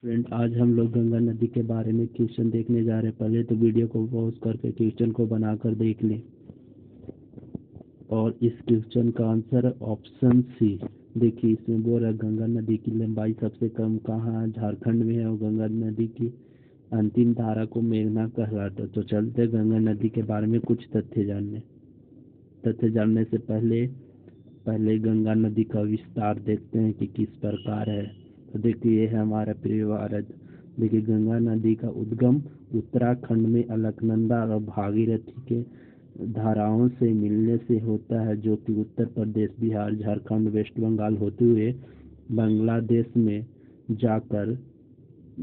Friend, आज हम लोग गंगा नदी के बारे में क्वेश्चन देखने जा रहे हैं। पहले तो वीडियो को पॉज करके क्वेश्चन को बनाकर देख लें। और इस क्वेश्चन का आंसर ऑप्शन सी। देखिए, इसमें बोल रहा है गंगा नदी की लंबाई सबसे कम कहाँ है? झारखंड में है। और गंगा नदी की अंतिम धारा को मेघना कहलाता है। तो चलते हैं गंगा नदी के बारे में कुछ तथ्य जानने से पहले पहले गंगा नदी का विस्तार देखते हैं कि किस प्रकार है। तो देखिए, ये है हमारा प्रिय भारत। देखिए, गंगा नदी का उद्गम उत्तराखंड में अलकनंदा और भागीरथी के धाराओं से मिलने से होता है, जो कि उत्तर प्रदेश, बिहार, झारखंड, वेस्ट बंगाल होते हुए बांग्लादेश में जाकर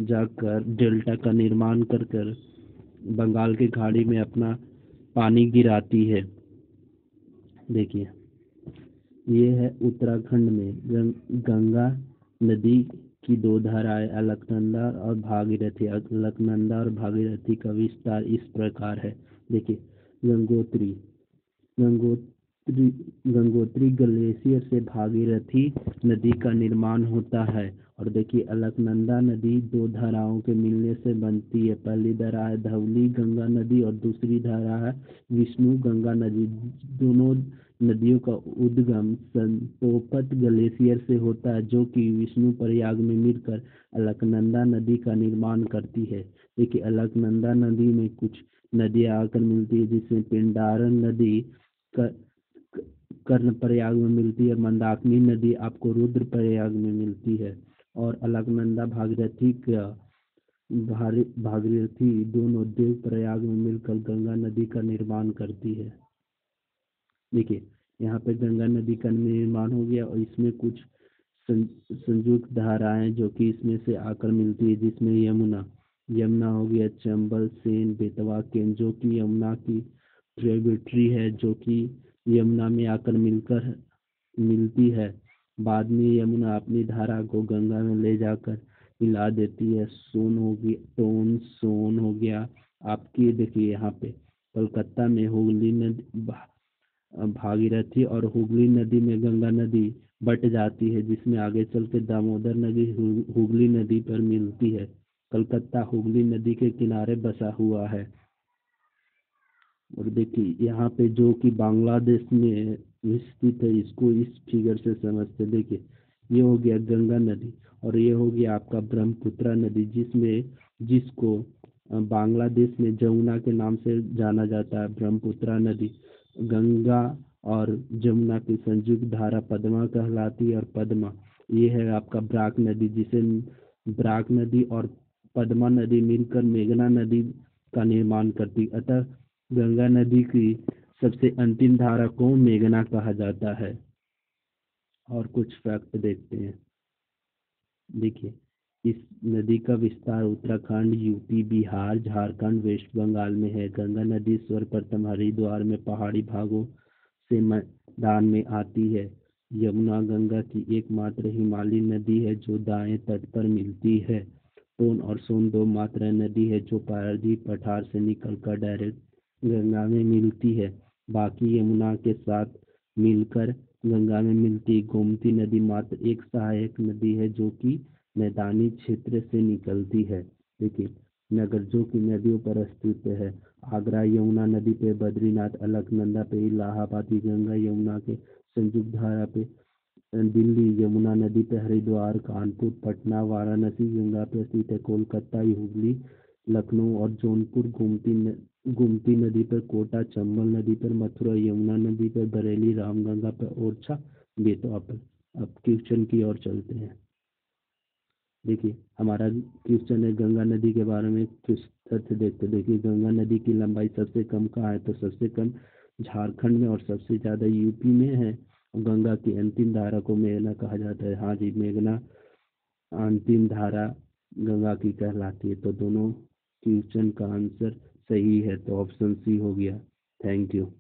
जाकर डेल्टा का निर्माण कर कर बंगाल की खाड़ी में अपना पानी गिराती है। देखिए, ये है उत्तराखंड में गंगा नदी की दो धाराएं अलकनंदा और भागीरथी। अलकनंदा और भागीरथी का विस्तार इस प्रकार है। देखिए, गंगोत्री गंगोत्री गंगोत्री ग्लेशियर से भागीरथी नदी का निर्माण होता है। और देखिए, अलकनंदा नदी दो धाराओं के मिलने से बनती है। पहली धारा है धवली गंगा नदी और दूसरी धारा है विष्णु गंगा नदी। दोनों नदियों का उद्गम संतोपत ग्लेशियर से होता है, जो कि विष्णु प्रयाग में मिलकर अलकनंदा नदी का निर्माण करती है। देखिए, अलकनंदा नदी में कुछ नदियां आकर मिलती है, जिसमें पिंडारन नदी कर्णप्रयाग में मिलती है। मंदाकिनी नदी आपको रुद्रप्रयाग में मिलती है। और अलकनंदा भागीरथी दोनों देवप्रयाग में मिलकर गंगा नदी का निर्माण करती है। देखिए, यहाँ पे गंगा नदी का निर्माण हो गया और इसमें कुछ संयुक्त धाराएं जो कि इसमें से आकर मिलती है, जिसमें यमुना हो गया, चंबल, सेन, बेतवा, केन, जो कि यमुना की ट्रिब्यूटरी है, जो कि यमुना में आकर मिलकर मिलती है। बाद में यमुना अपनी धारा को गंगा में ले जाकर मिला देती है। सोन हो गया आपकी। देखिए, यहाँ पे कोलकाता में हुगली नदी, भागीरथी और हुगली नदी में गंगा नदी बट जाती है, जिसमें आगे चल के दामोदर नदी हुगली नदी पर मिलती है। कलकत्ता हुगली नदी के किनारे बसा हुआ है। और देखिए, यहाँ पे जो कि बांग्लादेश में स्थित है, इसको इस फिगर से समझते। देखिए, ये हो गया गंगा नदी और ये हो गया आपका ब्रह्मपुत्र नदी, जिसको बांग्लादेश में जमुना के नाम से जाना जाता है। ब्रह्मपुत्र नदी गंगा और जमुना की संयुक्त धारा पद्मा कहलाती है। और पद्मा ये है आपका ब्राक नदी, जिसे ब्राक नदी और पद्मा नदी मिलकर मेघना नदी का निर्माण करती। अतः गंगा नदी की सबसे अंतिम धारा को मेघना कहा जाता है। और कुछ फैक्ट देखते हैं। देखिए, इस नदी का विस्तार उत्तराखंड, यूपी, बिहार, झारखंड, वेस्ट बंगाल में है। गंगा नदी सर्वप्रथम हरिद्वार में पहाड़ी भागों से मैदान में आती है। यमुना गंगा की एकमात्र हिमालयी नदी है जो दाएं तट पर मिलती है। सोन और सोन दो मात्र नदी है जो पारादीप पठार से निकलकर डायरेक्ट गंगा में मिलती है। बाकी यमुना के साथ मिलकर गंगा में मिलती। गोमती नदी मात्र एक सहायक नदी है जो कि मैदानी क्षेत्र से निकलती है। देखिए, नगर जो कि नदियों पर स्थित है। आगरा यमुना नदी पे, बद्रीनाथ अलकनंदा पे, इलाहाबाद की गंगा यमुना के संयुक्त धारा पे, दिल्ली यमुना नदी पे, हरिद्वार, कानपुर, पटना, वाराणसी गंगा पे स्थित है। कोलकाता, हुगली, लखनऊ और जौनपुर गोमती नदी पर, कोटा चंबल नदी पर, मथुरा यमुना नदी पर, बरेली रामगंगा पर, ओरछा बेतवा पर। अब क्वेश्चन की ओर चलते हैं। देखिए, हमारा क्वेश्चन है गंगा नदी के बारे में कुछ तथ्य देखते। देखिए, गंगा नदी की लंबाई सबसे कम कहाँ है? तो सबसे कम झारखंड में और सबसे ज्यादा यूपी में है। गंगा की अंतिम धारा को मेघना कहा जाता है। हाँ जी, मेघना अंतिम धारा गंगा की कहलाती है। तो दोनों क्वेश्चन का आंसर सही है, तो ऑप्शन सी हो गया। Thank you.